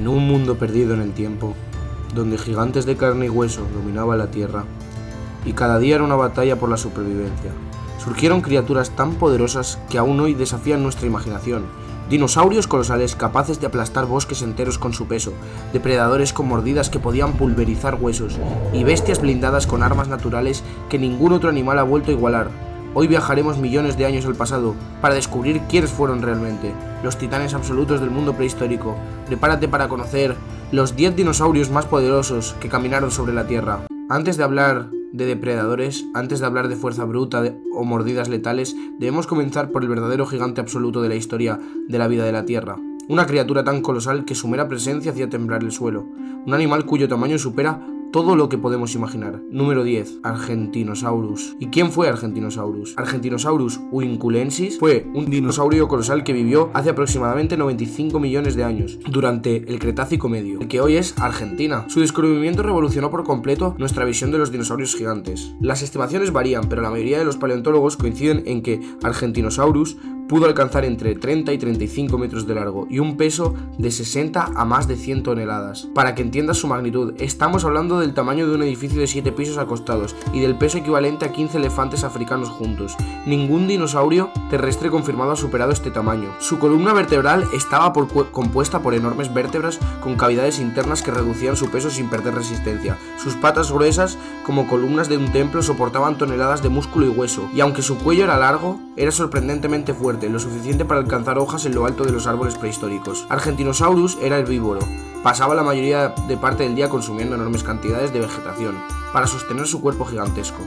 En un mundo perdido en el tiempo, donde gigantes de carne y hueso dominaban la tierra, y cada día era una batalla por la supervivencia, surgieron criaturas tan poderosas que aún hoy desafían nuestra imaginación. Dinosaurios colosales capaces de aplastar bosques enteros con su peso, depredadores con mordidas que podían pulverizar huesos, y bestias blindadas con armas naturales que ningún otro animal ha vuelto a igualar. Hoy viajaremos millones de años al pasado para descubrir quiénes fueron realmente los titanes absolutos del mundo prehistórico. Prepárate para conocer los 10 dinosaurios más poderosos que caminaron sobre la Tierra. Antes de hablar de depredadores, antes de hablar de fuerza bruta o mordidas letales, debemos comenzar por el verdadero gigante absoluto de la historia de la vida de la Tierra. Una criatura tan colosal que su mera presencia hacía temblar el suelo. Un animal cuyo tamaño supera todo lo que podemos imaginar. Número 10. Argentinosaurus. ¿Y quién fue Argentinosaurus? Argentinosaurus huinculensis fue un dinosaurio colosal que vivió hace aproximadamente 95 millones de años, durante el Cretácico Medio, el que hoy es Argentina. Su descubrimiento revolucionó por completo nuestra visión de los dinosaurios gigantes. Las estimaciones varían, pero la mayoría de los paleontólogos coinciden en que Argentinosaurus pudo alcanzar entre 30 y 35 metros de largo y un peso de 60 a más de 100 toneladas. Para que entiendas su magnitud, estamos hablando del tamaño de un edificio de 7 pisos acostados y del peso equivalente a 15 elefantes africanos juntos. Ningún dinosaurio terrestre confirmado ha superado este tamaño. Su columna vertebral estaba compuesta por enormes vértebras con cavidades internas que reducían su peso sin perder resistencia. Sus patas gruesas, como columnas de un templo, soportaban toneladas de músculo y hueso, y aunque su cuello era largo, era sorprendentemente fuerte, lo suficiente para alcanzar hojas en lo alto de los árboles prehistóricos. Argentinosaurus era herbívoro. Pasaba la mayoría de parte del día consumiendo enormes cantidades de vegetación para sostener su cuerpo gigantesco.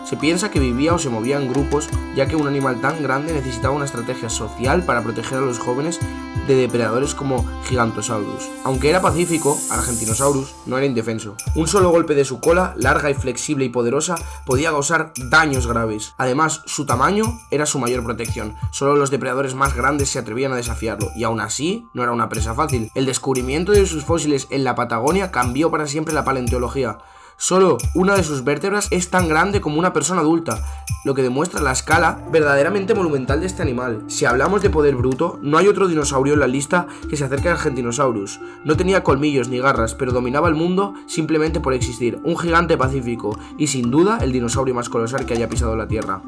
Se piensa que vivía o se movía en grupos, ya que un animal tan grande necesitaba una estrategia social para proteger a los jóvenes de depredadores como Gigantosaurus. Aunque era pacífico, Argentinosaurus no era indefenso. Un solo golpe de su cola, larga y flexible y poderosa, podía causar daños graves. Además, su tamaño era su mayor protección. Solo los depredadores más grandes se atrevían a desafiarlo, y aún así no era una presa fácil. El descubrimiento de sus fósiles en la Patagonia cambió para siempre la paleontología. Solo una de sus vértebras es tan grande como una persona adulta, lo que demuestra la escala verdaderamente monumental de este animal. Si hablamos de poder bruto, no hay otro dinosaurio en la lista que se acerque a Argentinosaurus. No tenía colmillos ni garras, pero dominaba el mundo simplemente por existir. Un gigante pacífico y sin duda el dinosaurio más colosal que haya pisado la Tierra.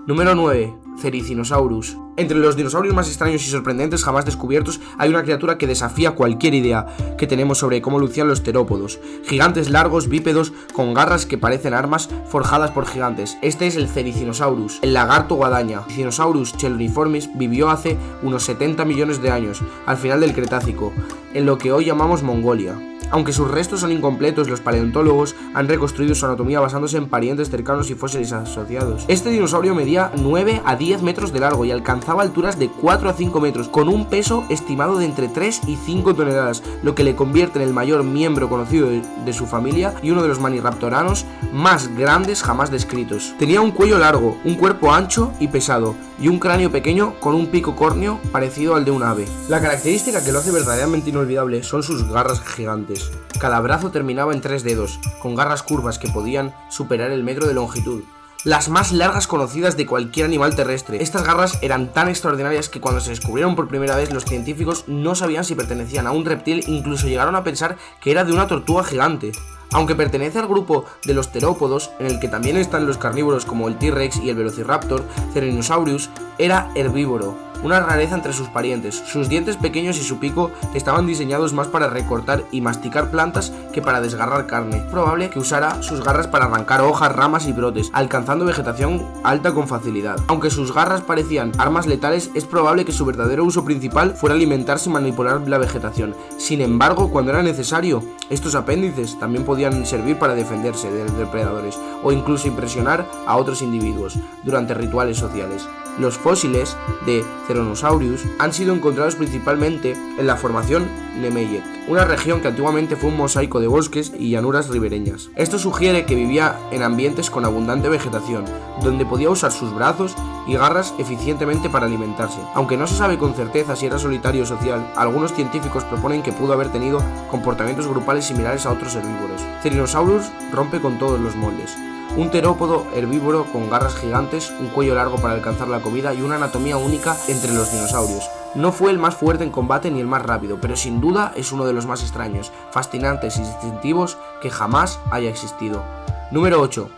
Número 9. Cericinosaurus. Entre los dinosaurios más extraños y sorprendentes jamás descubiertos hay una criatura que desafía cualquier idea que tenemos sobre cómo lucían los terópodos. Gigantes largos, bípedos, con garras que parecen armas forjadas por gigantes. Este es el Cericinosaurus, el lagarto guadaña. Cericinosaurus cheloniformis vivió hace unos 70 millones de años, al final del Cretácico, en lo que hoy llamamos Mongolia. Aunque sus restos son incompletos, los paleontólogos han reconstruido su anatomía basándose en parientes cercanos y fósiles asociados. Este dinosaurio medía 9 a 10 metros de largo y alcanzaba alturas de 4 a 5 metros, con un peso estimado de entre 3 y 5 toneladas, lo que le convierte en el mayor miembro conocido de su familia y uno de los maniraptoranos más grandes jamás descritos. Tenía un cuello largo, un cuerpo ancho y pesado, y un cráneo pequeño con un pico córneo parecido al de un ave. La característica que lo hace verdaderamente inolvidable son sus garras gigantes. Cada brazo terminaba en 3 dedos, con garras curvas que podían superar el metro de longitud. Las más largas conocidas de cualquier animal terrestre. Estas garras eran tan extraordinarias que cuando se descubrieron por primera vez los científicos no sabían si pertenecían a un reptil, incluso llegaron a pensar que era de una tortuga gigante. Aunque pertenece al grupo de los terópodos, en el que también están los carnívoros como el T-Rex y el Velociraptor, Cerenosaurus era herbívoro, una rareza entre sus parientes. Sus dientes pequeños y su pico estaban diseñados más para recortar y masticar plantas que para desgarrar carne. Es probable que usara sus garras para arrancar hojas, ramas y brotes, alcanzando vegetación alta con facilidad. Aunque sus garras parecían armas letales, es probable que su verdadero uso principal fuera alimentarse y manipular la vegetación. Sin embargo, cuando era necesario, estos apéndices también podían servir para defenderse de depredadores o incluso impresionar a otros individuos durante rituales sociales. Los fósiles de Cerenosaurus han sido encontrados principalmente en la formación Nemeyek, una región que antiguamente fue un mosaico de bosques y llanuras ribereñas. Esto sugiere que vivía en ambientes con abundante vegetación, donde podía usar sus brazos y garras eficientemente para alimentarse. Aunque no se sabe con certeza si era solitario o social, algunos científicos proponen que pudo haber tenido comportamientos grupales similares a otros herbívoros. Cerenosaurus rompe con todos los moldes. Un terópodo herbívoro con garras gigantes, un cuello largo para alcanzar la comida y una anatomía única entre los dinosaurios. No fue el más fuerte en combate ni el más rápido, pero sin duda es uno de los más extraños, fascinantes y distintivos que jamás haya existido. Número 8.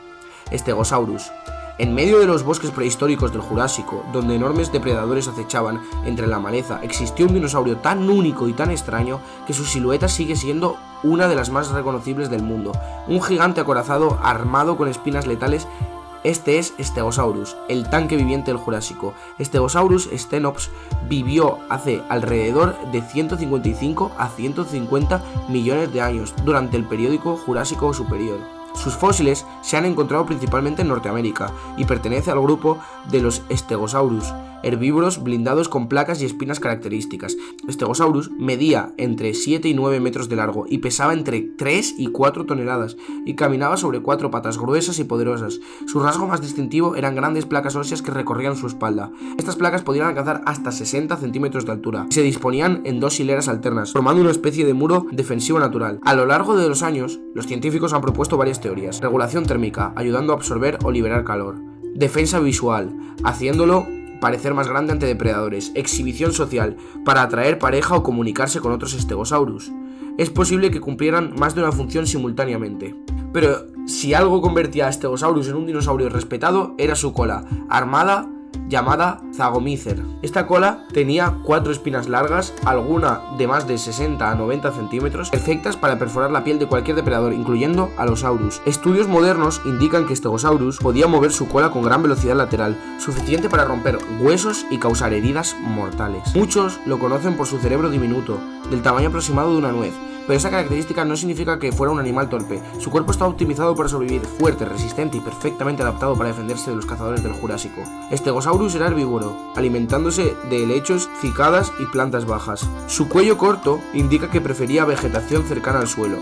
Stegosaurus. En medio de los bosques prehistóricos del Jurásico, donde enormes depredadores acechaban entre la maleza, existió un dinosaurio tan único y tan extraño que su silueta sigue siendo una de las más reconocibles del mundo. Un gigante acorazado armado con espinas letales. Este es Stegosaurus, el tanque viviente del Jurásico. Stegosaurus stenops vivió hace alrededor de 155 a 150 millones de años, durante el período Jurásico Superior. Sus fósiles se han encontrado principalmente en Norteamérica y pertenece al grupo de los Stegosaurus, herbívoros blindados con placas y espinas características. Stegosaurus medía entre 7 y 9 metros de largo y pesaba entre 3 y 4 toneladas y caminaba sobre 4 patas gruesas y poderosas. Su rasgo más distintivo eran grandes placas óseas que recorrían su espalda. Estas placas podían alcanzar hasta 60 centímetros de altura y se disponían en 2 hileras alternas, formando una especie de muro defensivo natural. A lo largo de los años, los científicos han propuesto varias teorías. Regulación térmica, ayudando a absorber o liberar calor. Defensa visual, haciéndolo parecer más grande ante depredadores. Exhibición social, para atraer pareja o comunicarse con otros Stegosaurus. Es posible que cumplieran más de una función simultáneamente. Pero si algo convertía a Stegosaurus en un dinosaurio respetado, era su cola, armada, llamada Zagomícer. Esta cola tenía 4 espinas largas, alguna de más de 60 a 90 centímetros, perfectas para perforar la piel de cualquier depredador, incluyendo Allosaurus. Estudios modernos indican que Stegosaurus podía mover su cola con gran velocidad lateral, suficiente para romper huesos y causar heridas mortales. Muchos lo conocen por su cerebro diminuto, del tamaño aproximado de una nuez, pero esa característica no significa que fuera un animal torpe. Su cuerpo está optimizado para sobrevivir, fuerte, resistente y perfectamente adaptado para defenderse de los cazadores del Jurásico. Stegosaurus era herbívoro, alimentándose de helechos, cicadas y plantas bajas. Su cuello corto indica que prefería vegetación cercana al suelo.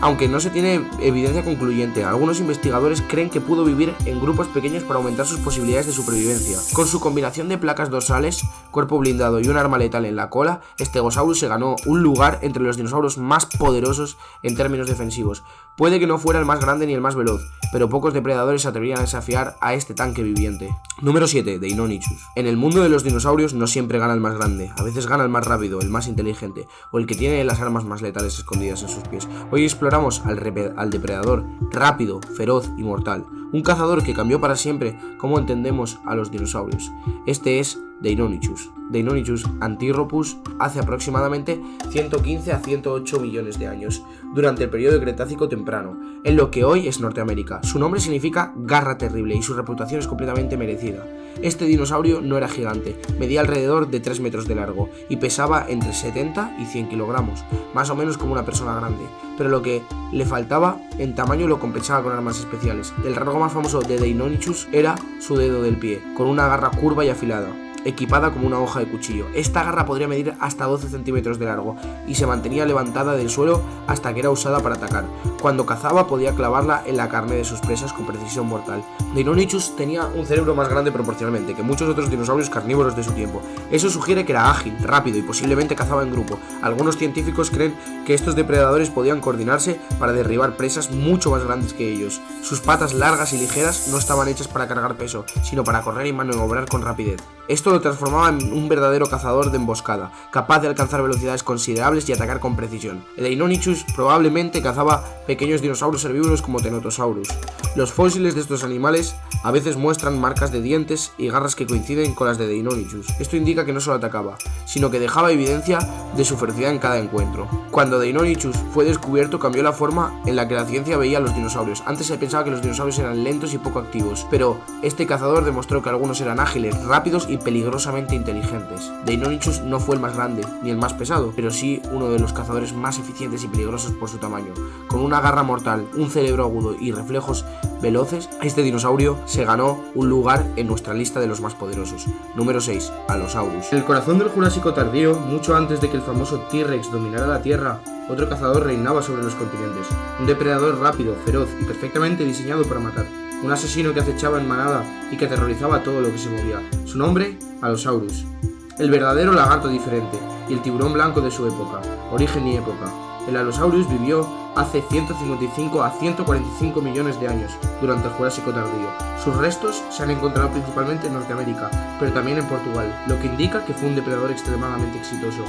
Aunque no se tiene evidencia concluyente, algunos investigadores creen que pudo vivir en grupos pequeños para aumentar sus posibilidades de supervivencia. Con su combinación de placas dorsales, cuerpo blindado y un arma letal en la cola, Stegosaurus se ganó un lugar entre los dinosaurios más poderosos en términos defensivos. Puede que no fuera el más grande ni el más veloz, pero pocos depredadores se atreverían a desafiar a este tanque viviente. Número 7. Deinonychus. En el mundo de los dinosaurios no siempre gana el más grande, a veces gana el más rápido, el más inteligente, o el que tiene las armas más letales escondidas en sus pies. Hoy exploramos al depredador rápido, feroz y mortal, un cazador que cambió para siempre cómo entendemos a los dinosaurios. Este es Deinonychus. Deinonychus antirrhopus hace aproximadamente 115 a 108 millones de años, durante el periodo Cretácico temprano, en lo que hoy es Norteamérica. Su nombre significa garra terrible y su reputación es completamente merecida. Este dinosaurio no era gigante, medía alrededor de 3 metros de largo y pesaba entre 70 y 100 kilogramos, más o menos como una persona grande, pero lo que le faltaba en tamaño lo compensaba con armas especiales. El rasgo más famoso de Deinonychus era su dedo del pie, con una garra curva y afilada, equipada como una hoja de cuchillo. Esta garra podría medir hasta 12 centímetros de largo y se mantenía levantada del suelo hasta que era usada para atacar. Cuando cazaba podía clavarla en la carne de sus presas con precisión mortal. Deinonychus tenía un cerebro más grande proporcionalmente que muchos otros dinosaurios carnívoros de su tiempo. Eso sugiere que era ágil, rápido y posiblemente cazaba en grupo. Algunos científicos creen que estos depredadores podían coordinarse para derribar presas mucho más grandes que ellos. Sus patas largas y ligeras no estaban hechas para cargar peso, sino para correr y maniobrar con rapidez. Esto lo transformaba en un verdadero cazador de emboscada, capaz de alcanzar velocidades considerables y atacar con precisión. El Deinonychus probablemente cazaba pequeños dinosaurios herbívoros como Tenotosaurus. Los fósiles de estos animales a veces muestran marcas de dientes y garras que coinciden con las de Deinonychus. Esto indica que no solo atacaba, sino que dejaba evidencia de su ferocidad en cada encuentro. Cuando Deinonychus fue descubierto, cambió la forma en la que la ciencia veía a los dinosaurios. Antes se pensaba que los dinosaurios eran lentos y poco activos, pero este cazador demostró que algunos eran ágiles, rápidos y peligrosamente inteligentes. Deinonychus no fue el más grande ni el más pesado, pero sí uno de los cazadores más eficientes y peligrosos por su tamaño. Con una garra mortal, un cerebro agudo y reflejos veloces, este dinosaurio se ganó un lugar en nuestra lista de los más poderosos. Número 6. Allosaurus. En el corazón del Jurásico tardío, mucho antes de que el famoso T-Rex dominara la Tierra, otro cazador reinaba sobre los continentes. Un depredador rápido, feroz y perfectamente diseñado para matar. Un asesino que acechaba en manada y que aterrorizaba todo lo que se movía. Su nombre, Allosaurus. El verdadero lagarto diferente y el tiburón blanco de su época, origen y época. El Allosaurus vivió hace 155 a 145 millones de años, durante el Jurásico tardío. Sus restos se han encontrado principalmente en Norteamérica, pero también en Portugal, lo que indica que fue un depredador extremadamente exitoso.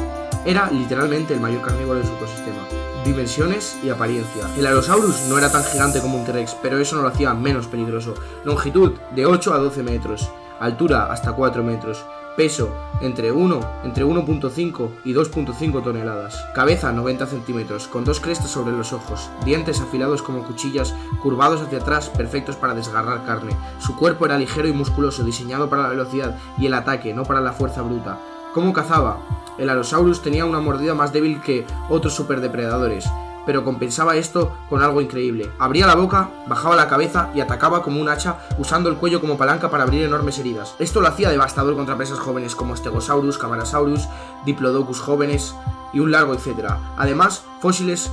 Era literalmente el mayor carnívoro de su ecosistema. Dimensiones y apariencia. El Allosaurus no era tan gigante como un T-Rex, pero eso no lo hacía menos peligroso. Longitud de 8 a 12 metros, altura hasta 4 metros, peso entre 1.5 y 2.5 toneladas, cabeza 90 centímetros, con 2 crestas sobre los ojos, dientes afilados como cuchillas, curvados hacia atrás, perfectos para desgarrar carne. Su cuerpo era ligero y musculoso, diseñado para la velocidad y el ataque, no para la fuerza bruta. ¿Cómo cazaba? El Allosaurus tenía una mordida más débil que otros superdepredadores, pero compensaba esto con algo increíble. Abría la boca, bajaba la cabeza y atacaba como un hacha, usando el cuello como palanca para abrir enormes heridas. Esto lo hacía devastador contra presas jóvenes como Stegosaurus, Camarasaurus, Diplodocus jóvenes y un largo etcétera. Además, fósiles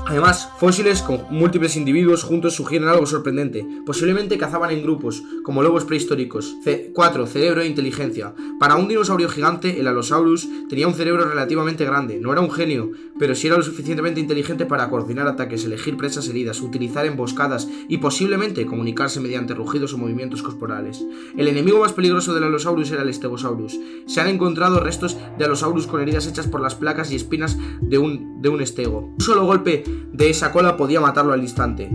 con múltiples individuos juntos sugieren algo sorprendente. Posiblemente cazaban en grupos, como lobos prehistóricos. 4. Cerebro e inteligencia. Para un dinosaurio gigante, el Allosaurus tenía un cerebro relativamente grande. No era un genio, pero sí era lo suficientemente inteligente para coordinar ataques, elegir presas heridas, utilizar emboscadas y posiblemente comunicarse mediante rugidos o movimientos corporales. El enemigo más peligroso del Allosaurus era el Stegosaurus. Se han encontrado restos de Allosaurus con heridas hechas por las placas y espinas de un estego. Un solo golpe de esa cola podía matarlo al instante,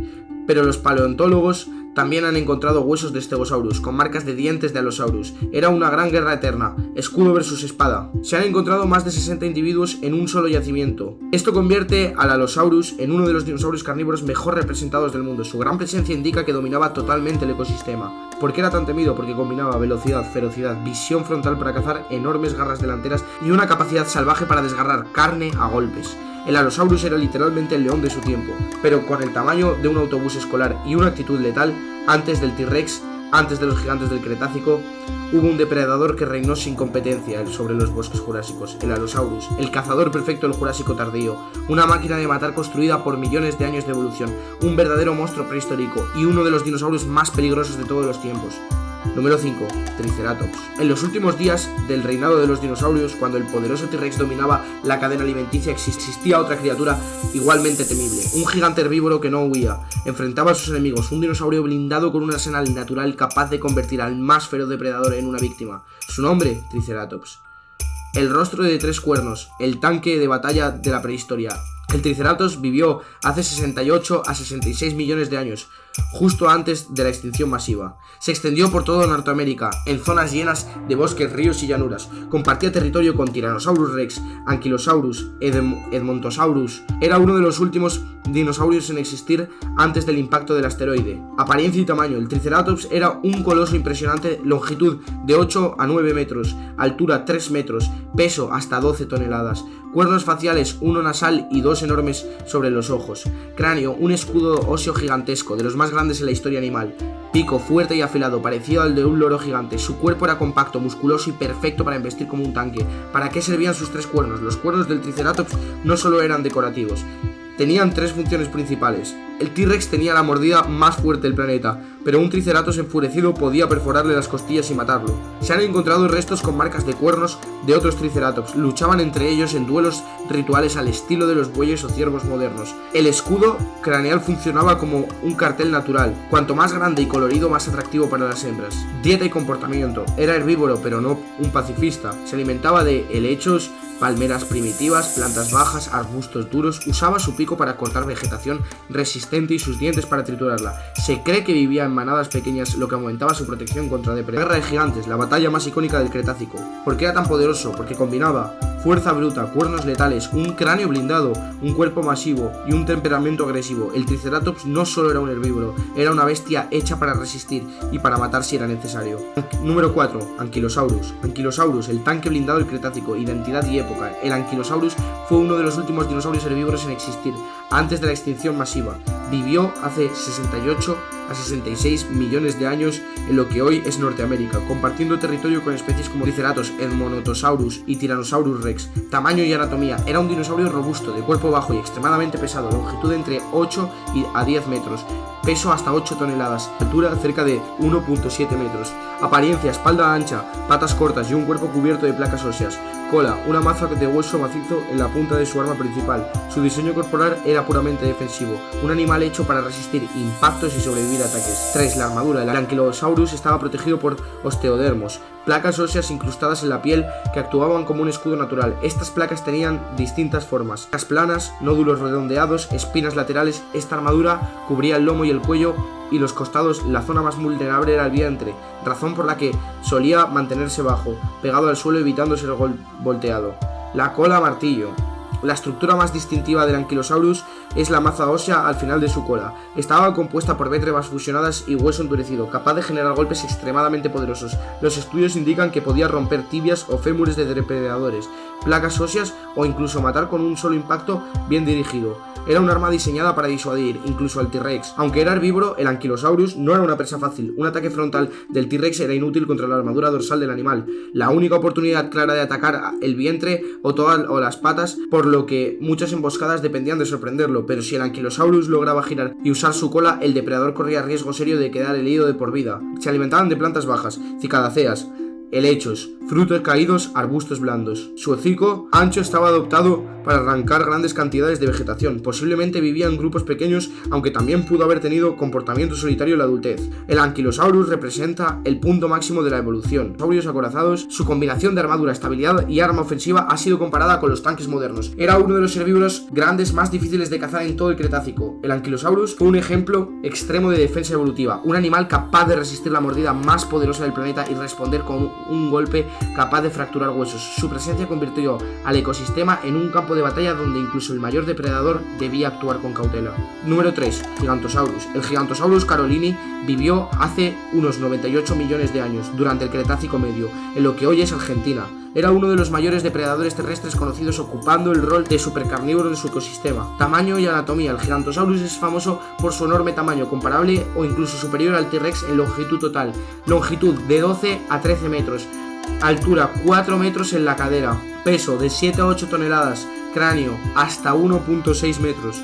pero los paleontólogos también han encontrado huesos de Stegosaurus con marcas de dientes de Allosaurus. Era una gran guerra eterna, escudo versus espada. Se han encontrado más de 60 individuos en un solo yacimiento. Esto convierte al Allosaurus en uno de los dinosaurios carnívoros mejor representados del mundo. Su gran presencia indica que dominaba totalmente el ecosistema. ¿Por qué era tan temido? Porque combinaba velocidad, ferocidad, visión frontal para cazar, enormes garras delanteras y una capacidad salvaje para desgarrar carne a golpes. El Allosaurus era literalmente el león de su tiempo, pero con el tamaño de un autobús escolar y una actitud letal. Antes del T-Rex, antes de los gigantes del Cretácico, hubo un depredador que reinó sin competencia sobre los bosques jurásicos, el Allosaurus, el cazador perfecto del Jurásico tardío, una máquina de matar construida por millones de años de evolución, un verdadero monstruo prehistórico y uno de los dinosaurios más peligrosos de todos los tiempos. Número 5. Triceratops. En los últimos días del reinado de los dinosaurios, cuando el poderoso T-Rex dominaba la cadena alimenticia, existía otra criatura igualmente temible, un gigante herbívoro que no huía. Enfrentaba a sus enemigos, un dinosaurio blindado con un arsenal natural capaz de convertir al más feroz depredador en una víctima. Su nombre, Triceratops. El rostro de 3 cuernos, el tanque de batalla de la prehistoria. El Triceratops vivió hace 68 a 66 millones de años, justo antes de la extinción masiva. Se extendió por toda Norteamérica, en zonas llenas de bosques, ríos y llanuras. Compartía territorio con Tyrannosaurus rex, Ankylosaurus, Edmontosaurus. Era uno de los últimos dinosaurios en existir antes del impacto del asteroide. Apariencia y tamaño. El Triceratops era un coloso impresionante, longitud de 8 a 9 metros, altura 3 metros, peso hasta 12 toneladas, cuernos faciales, uno nasal y 2 enormes sobre los ojos, cráneo, un escudo óseo gigantesco, de los más grandes en la historia animal, pico fuerte y afilado, parecido al de un loro gigante. Su cuerpo era compacto, musculoso y perfecto para embestir como un tanque. ¿Para qué servían sus 3 cuernos? Los cuernos del Triceratops no solo eran decorativos, tenían 3 funciones principales. El T-Rex tenía la mordida más fuerte del planeta, pero un Triceratops enfurecido podía perforarle las costillas y matarlo. Se han encontrado restos con marcas de cuernos de otros Triceratops. Luchaban entre ellos en duelos rituales al estilo de los bueyes o ciervos modernos. El escudo craneal funcionaba como un cartel natural. Cuanto más grande y colorido, más atractivo para las hembras. Dieta y comportamiento. Era herbívoro, pero no un pacifista. Se alimentaba de helechos, palmeras primitivas, plantas bajas, arbustos duros. Usaba su pico para cortar vegetación resistente y sus dientes para triturarla. Se cree que vivía en manadas pequeñas, lo que aumentaba su protección contra depredadores. Guerra de gigantes, la batalla más icónica del Cretácico. ¿Por qué era tan poderoso? Porque combinaba fuerza bruta, cuernos letales, un cráneo blindado, un cuerpo masivo y un temperamento agresivo. El Triceratops no solo era un herbívoro, era una bestia hecha para resistir y para matar si era necesario. Número 4. Ankylosaurus. Ankylosaurus, el tanque blindado del Cretácico, identidad y época. El Ankylosaurus fue uno de los últimos dinosaurios herbívoros en existir, antes de la extinción masiva. Vivió hace 68 a 66 millones de años en lo que hoy es Norteamérica, compartiendo territorio con especies como Triceratops, Edmontosaurus y Tyrannosaurus rex. Tamaño y anatomía. Era un dinosaurio robusto, de cuerpo bajo y extremadamente pesado, longitud entre 8 a 10 metros, peso hasta 8 toneladas, altura cerca de 1.7 metros. Apariencia, espalda ancha, patas cortas y un cuerpo cubierto de placas óseas. Cola, una maza de hueso macizo en la punta de su arma principal. Su diseño corporal era puramente defensivo, un animal hecho para resistir impactos y sobrevivir a ataques. 3. La armadura. El Ankylosaurus estaba protegido por osteodermos, placas óseas incrustadas en la piel que actuaban como un escudo natural. Estas placas tenían distintas formas: placas planas, nódulos redondeados, espinas laterales. Esta armadura cubría el lomo y el cuello y los costados. La zona más vulnerable era el vientre, razón por la que solía mantenerse bajo, pegado al suelo, evitando ser volteado. La cola martillo. La estructura más distintiva del Ankylosaurus es la maza ósea al final de su cola. Estaba compuesta por vértebras fusionadas y hueso endurecido, capaz de generar golpes extremadamente poderosos. Los estudios indican que podía romper tibias o fémures de depredadores, placas óseas o incluso matar con un solo impacto bien dirigido. Era un arma diseñada para disuadir, incluso al T-Rex. Aunque era herbívoro, el Ankylosaurus no era una presa fácil. Un ataque frontal del T-Rex era inútil contra la armadura dorsal del animal. La única oportunidad clara de atacar el vientre o las patas, por lo que muchas emboscadas dependían de sorprenderlo. Pero si el Ankylosaurus lograba girar y usar su cola, el depredador corría riesgo serio de quedar herido de por vida. Se alimentaban de plantas bajas, cicadáceas, helechos, frutos caídos, arbustos blandos. Su hocico ancho estaba adaptado para arrancar grandes cantidades de vegetación. Posiblemente vivía en grupos pequeños, aunque también pudo haber tenido comportamiento solitario en la adultez. El Ankylosaurus representa el punto máximo de la evolución. Saurios acorazados, su combinación de armadura, estabilidad y arma ofensiva ha sido comparada con los tanques modernos. Era uno de los herbívoros grandes más difíciles de cazar en todo el Cretácico. El Ankylosaurus fue un ejemplo extremo de defensa evolutiva, un animal capaz de resistir la mordida más poderosa del planeta y responder con un golpe capaz de fracturar huesos. Su presencia convirtió al ecosistema en un campo de batalla donde incluso el mayor depredador debía actuar con cautela. Número 3. Gigantosaurus. El Gigantosaurus carolini vivió hace unos 98 millones de años, durante el Cretácico medio, en lo que hoy es Argentina. Era uno de los mayores depredadores terrestres conocidos, ocupando el rol de supercarnívoro en su ecosistema. Tamaño y anatomía. El Gigantosaurus es famoso por su enorme tamaño, comparable o incluso superior al T-Rex en longitud total. Longitud de 12 a 13 metros. Altura 4 metros en la cadera. Peso de 7 a 8 toneladas. Cráneo hasta 1.6 metros.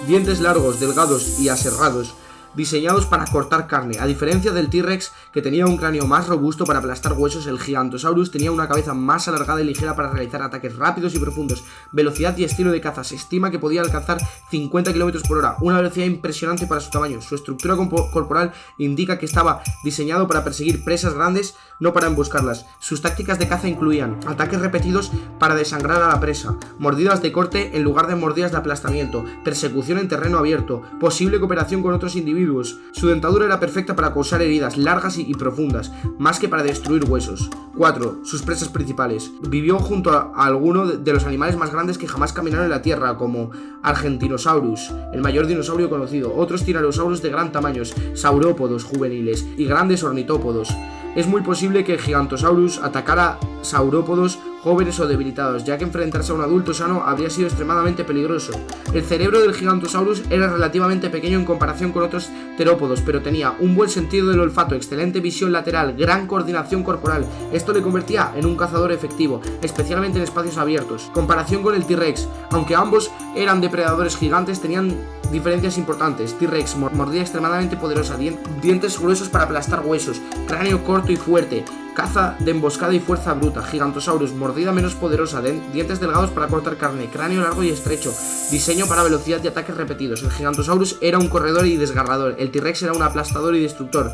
Dientes largos, delgados y aserrados, diseñados para cortar carne. A diferencia del T-Rex, que tenía un cráneo más robusto para aplastar huesos, el Gigantosaurus tenía una cabeza más alargada y ligera para realizar ataques rápidos y profundos. Velocidad y estilo de caza. Se estima que podía alcanzar 50 km por hora, una velocidad impresionante para su tamaño. Su estructura corporal indica que estaba diseñado para perseguir presas grandes, no para emboscarlas. Sus tácticas de caza incluían ataques repetidos para desangrar a la presa, mordidas de corte en lugar de mordidas de aplastamiento, persecución en terreno abierto, posible cooperación con otros individuos. Su dentadura era perfecta para causar heridas largas y profundas, más que para destruir huesos. 4. Sus presas principales. Vivió junto a alguno de los animales más grandes que jamás caminaron en la Tierra, como Argentinosaurus, el mayor dinosaurio conocido, otros tiranosaurus de gran tamaño, saurópodos juveniles y grandes ornitópodos. Es muy posible que el Gigantosaurus atacara saurópodos jóvenes o debilitados, ya que enfrentarse a un adulto sano habría sido extremadamente peligroso. El cerebro del Gigantosaurus era relativamente pequeño en comparación con otros terópodos, pero tenía un buen sentido del olfato, excelente visión lateral, gran coordinación corporal. Esto le convertía en un cazador efectivo, especialmente en espacios abiertos. Comparación con el T-Rex. Aunque ambos eran depredadores gigantes, tenían diferencias importantes. T-Rex, mordida extremadamente poderosa, dientes gruesos para aplastar huesos, cráneo corto y fuerte, caza de emboscada y fuerza bruta. Gigantosaurus, mordida menos poderosa, dientes delgados para cortar carne, cráneo largo y estrecho, diseño para velocidad y ataques repetidos. El Gigantosaurus era un corredor y desgarrador, el T-Rex era un aplastador y destructor.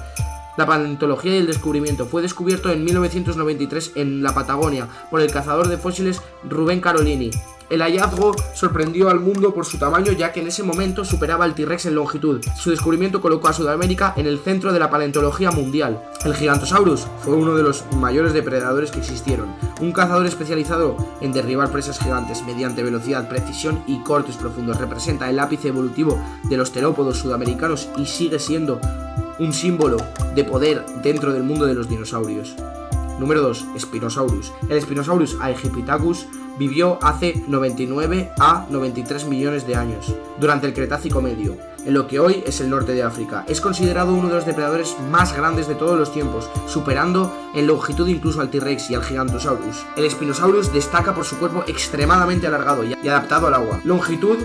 La paleontología y el descubrimiento. Fue descubierto en 1993 en la Patagonia por el cazador de fósiles Rubén Carolini. El hallazgo sorprendió al mundo por su tamaño, ya que en ese momento superaba al T-Rex en longitud. Su descubrimiento colocó a Sudamérica en el centro de la paleontología mundial. El Gigantosaurus fue uno de los mayores depredadores que existieron, un cazador especializado en derribar presas gigantes mediante velocidad, precisión y cortes profundos. Representa el ápice evolutivo de los terópodos sudamericanos y sigue siendo un símbolo de poder dentro del mundo de los dinosaurios. Número 2. Spinosaurus. El Spinosaurus aegyptiacus vivió hace 99 a 93 millones de años, durante el Cretácico medio, en lo que hoy es el norte de África. Es considerado uno de los depredadores más grandes de todos los tiempos, superando en longitud incluso al T-Rex y al Gigantosaurus. El Spinosaurus destaca por su cuerpo extremadamente alargado y adaptado al agua. Longitud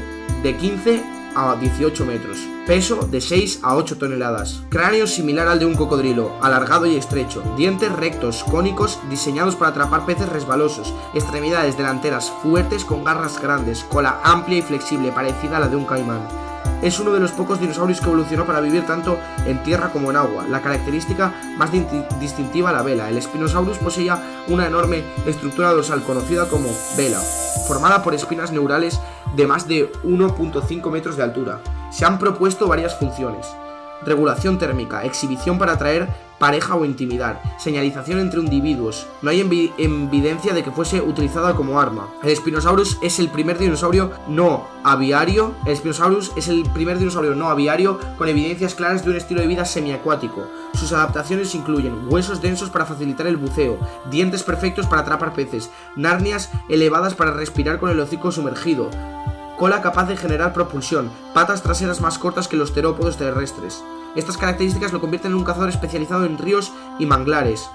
de 15 a 18 metros, peso de 6 a 8 toneladas, cráneo similar al de un cocodrilo, alargado y estrecho, dientes rectos, cónicos, diseñados para atrapar peces resbalosos, extremidades delanteras fuertes con garras grandes, cola amplia y flexible parecida a la de un caimán. Es uno de los pocos dinosaurios que evolucionó para vivir tanto en tierra como en agua, la característica más distintiva la vela. El Spinosaurus poseía una enorme estructura dorsal conocida como vela, formada por espinas neurales de más de 1.5 metros de altura. Se han propuesto varias funciones: regulación térmica, exhibición para atraer pareja o intimidar, señalización entre individuos. No hay evidencia de que fuese utilizada como arma. El Spinosaurus es el primer dinosaurio no aviario. El Spinosaurus es el primer dinosaurio no aviario con evidencias claras de un estilo de vida semiacuático. Sus adaptaciones incluyen huesos densos para facilitar el buceo, dientes perfectos para atrapar peces, narnias elevadas para respirar con el hocico sumergido, cola capaz de generar propulsión, patas traseras más cortas que los terópodos terrestres. Estas características lo convierten en un cazador especializado en ríos y manglares.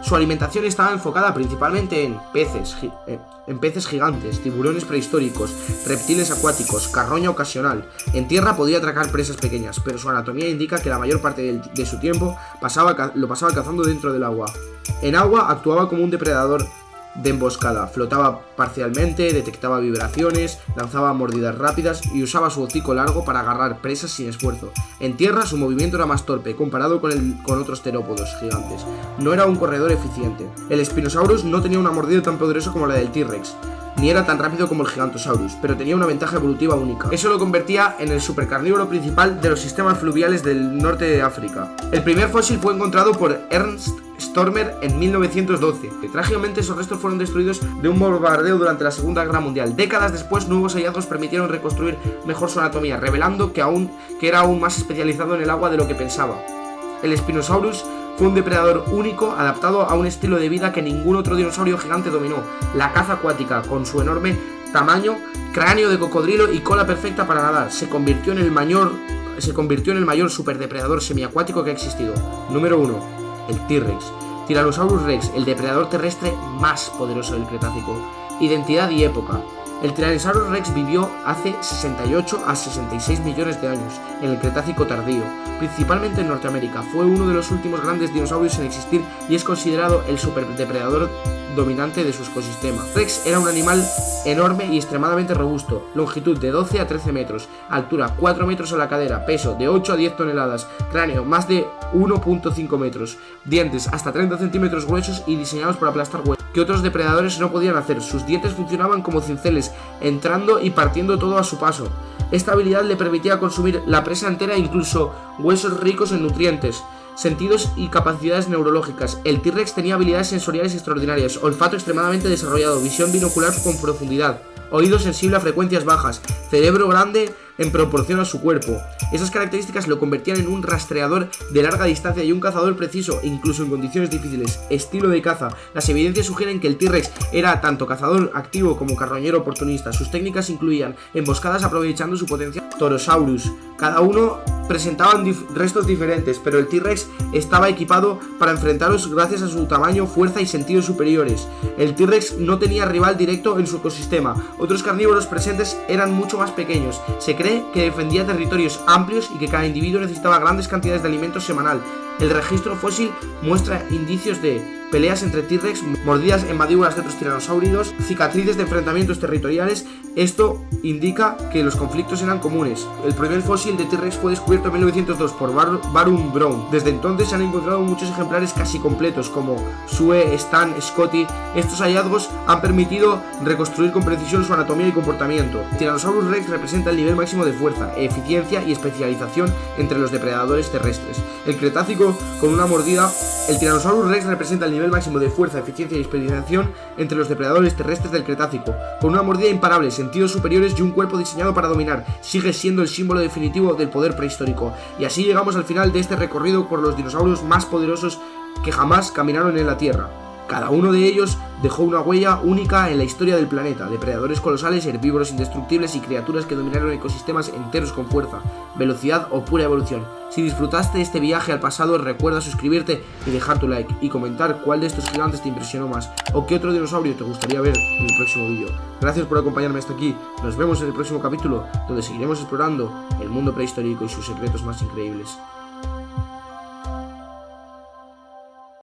Su alimentación estaba enfocada principalmente en peces gigantes, tiburones prehistóricos, reptiles acuáticos, carroña ocasional. En tierra podía atracar presas pequeñas, pero su anatomía indica que la mayor parte de su tiempo lo pasaba cazando dentro del agua. En agua actuaba como un depredador de emboscada, flotaba parcialmente, detectaba vibraciones, lanzaba mordidas rápidas y usaba su hocico largo para agarrar presas sin esfuerzo. En tierra su movimiento era más torpe comparado con otros terópodos gigantes. No era un corredor eficiente. El Spinosaurus no tenía una mordida tan poderosa como la del T-Rex, ni era tan rápido como el Gigantosaurus, pero tenía una ventaja evolutiva única. Eso lo convertía en el supercarnívoro principal de los sistemas fluviales del norte de África. El primer fósil fue encontrado por Ernst Stormer en 1912. Trágicamente esos restos fueron destruidos de un bombardeo durante la Segunda Guerra Mundial. Décadas después, nuevos hallazgos permitieron reconstruir mejor su anatomía, revelando que era aún más especializado en el agua de lo que pensaba. El Spinosaurus fue un depredador único, adaptado a un estilo de vida que ningún otro dinosaurio gigante dominó: la caza acuática. Con su enorme tamaño, cráneo de cocodrilo y cola perfecta para nadar, se convirtió en el mayor superdepredador semiacuático que ha existido. Número 1. El T-Rex. Tyrannosaurus Rex, el depredador terrestre más poderoso del Cretácico. Identidad y época. El Tyrannosaurus Rex vivió hace 68 a 66 millones de años, en el Cretácico tardío, principalmente en Norteamérica. Fue uno de los últimos grandes dinosaurios en existir y es considerado el superdepredador dominante de su ecosistema. Rex era un animal enorme y extremadamente robusto, longitud de 12 a 13 metros, altura 4 metros a la cadera, peso de 8 a 10 toneladas, cráneo más de 1.5 metros, dientes hasta 30 centímetros gruesos y diseñados para aplastar huesos, que otros depredadores no podían hacer. Sus dientes funcionaban como cinceles, entrando y partiendo todo a su paso. Esta habilidad le permitía consumir la presa entera e incluso huesos ricos en nutrientes. Sentidos y capacidades neurológicas. El T-Rex tenía habilidades sensoriales extraordinarias, olfato extremadamente desarrollado, visión binocular con profundidad, oído sensible a frecuencias bajas, cerebro grande en proporción a su cuerpo. Esas características lo convertían en un rastreador de larga distancia y un cazador preciso, incluso en condiciones difíciles. Estilo de caza. Las evidencias sugieren que el T-Rex era tanto cazador activo como carroñero oportunista. Sus técnicas incluían emboscadas aprovechando su potencia. Torosaurus. Cada uno presentaban restos diferentes, pero el T-Rex estaba equipado para enfrentarlos gracias a su tamaño, fuerza y sentidos superiores. El T-Rex no tenía rival directo en su ecosistema. Otros carnívoros presentes eran mucho más pequeños. Se cree que defendía territorios amplios y que cada individuo necesitaba grandes cantidades de alimentos semanal. El registro fósil muestra indicios de peleas entre T-Rex, mordidas en mandíbulas de otros tiranosáuridos, cicatrices de enfrentamientos territoriales. Esto indica que los conflictos eran comunes. El primer fósil de T-Rex fue descubierto en 1902 por Baron Brown. Desde entonces se han encontrado muchos ejemplares casi completos, como Sue, Stan, Scotty. Estos hallazgos han permitido reconstruir con precisión su anatomía y comportamiento. Tyrannosaurus Rex representa el nivel máximo de fuerza, eficiencia y especialización entre los depredadores terrestres. El Cretácico con una mordida. El Tyrannosaurus Rex representa el nivel máximo de fuerza, eficiencia y especialización entre los depredadores terrestres del Cretácico. Con una mordida imparable, sentidos superiores y un cuerpo diseñado para dominar, sigue siendo el símbolo definitivo del poder prehistórico. Y así llegamos al final de este recorrido por los dinosaurios más poderosos que jamás caminaron en la Tierra. Cada uno de ellos dejó una huella única en la historia del planeta: depredadores colosales, herbívoros indestructibles y criaturas que dominaron ecosistemas enteros con fuerza, velocidad o pura evolución. Si disfrutaste este viaje al pasado, recuerda suscribirte y dejar tu like, y comentar cuál de estos gigantes te impresionó más, o qué otro dinosaurio te gustaría ver en el próximo vídeo. Gracias por acompañarme hasta aquí. Nos vemos en el próximo capítulo, donde seguiremos explorando el mundo prehistórico y sus secretos más increíbles.